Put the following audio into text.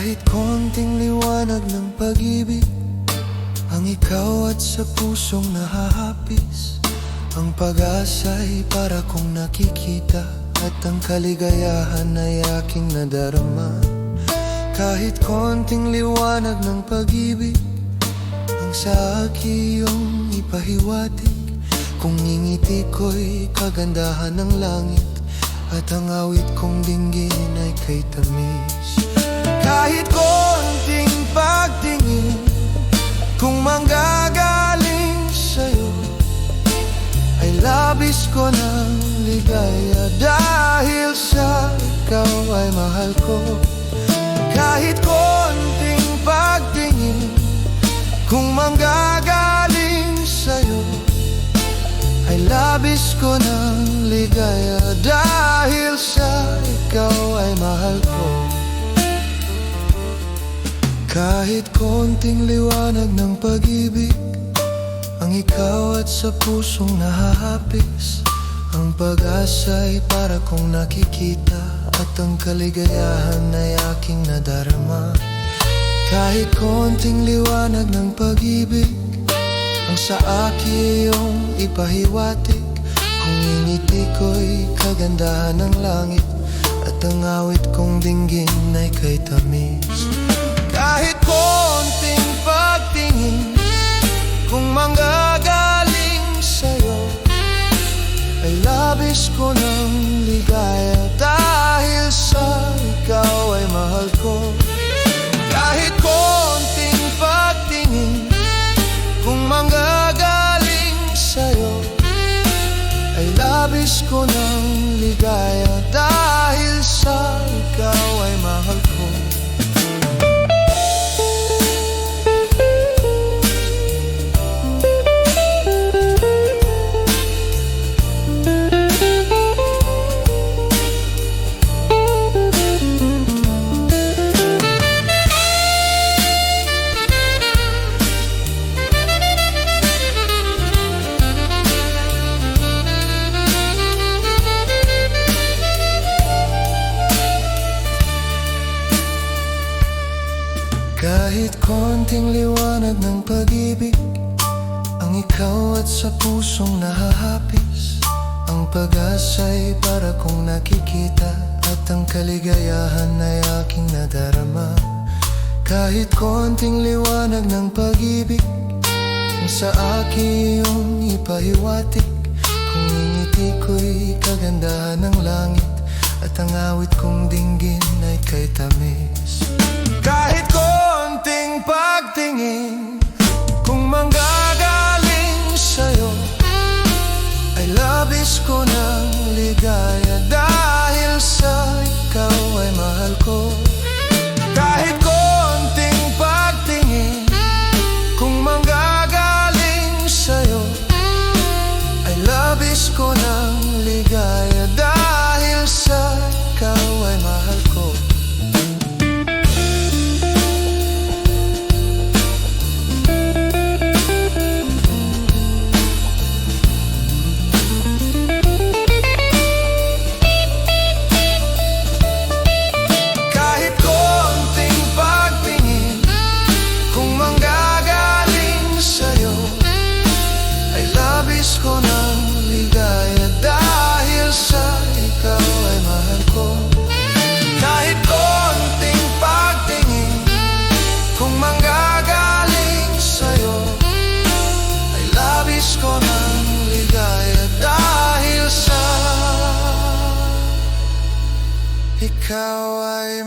Kahit konting liwanag ng pag-ibig ang ikaw at sa pusong nahahapis. Ang pag-asa'y para kong nakikita at ang kaligayahan ay aking nadarama. Kahit konting liwanag ng pag-ibig ang sa akin iyong ipahiwatig. Kung ngingiti ko'y kagandahan ng langit at ang awit kong dinggin ay kay tamis. Kahit konting pagtingin kung manggagaling sa'yo ay labis ko ng ligaya dahil sa ikaw ay mahal ko. Kahit konting pagtingin kung manggagaling sa'yo ay labis ko ng ligaya dahil sa ikaw ay mahal ko. Kahit konting liwanag ng pag-ibig ang ikaw at sa pusong nahahapis. Ang pag-asa'y para kong nakikita at ang kaligayahan ay aking nadarama. Kahit konting liwanag ng pag-ibig ang sa akin iyong ipahiwatig. Kung ngingiti ko'y kagandahan ng langit at ang awit kong dinggin ay kay tamis. Kahit konting pagtingin kung manggagaling sa'yo ay labis ko ng ligaya dahil sa ikaw ay mahal ko. Kahit konting pagtingin kung manggagaling sa'yo ay labis ko ng ligaya dahil sa ikaw ay mahal ko. Kahit konting liwanag ng pag-ibig ang ikaw at sa pusong nahahapis. Ang pag-asa'y para kong nakikita at ang kaligayahan ay aking nadarama. Kahit konting liwanag ng pag-ibig ang sa akin iyong ipahiwatig. Kung ngingiti ko'y kagandahan ng langit at ang awit kong dinggin ay kay tamis. Kahit konting pagtingin kung manggagaling sa'yo ay labis ko ng ligaya dahil sa ikaw ay mahal ko. Kahit konting pagtingin kung manggagaling sa'yo ay labis ko ng ligaya dahil sa ikaw ay mahal ko. Ko ng ligaya dahil sa ikaw ay mahal ko. Kahit konting pagtingin kung manggagaling sa'yo ay labis ko ng ligaya dahil sa ikaw ay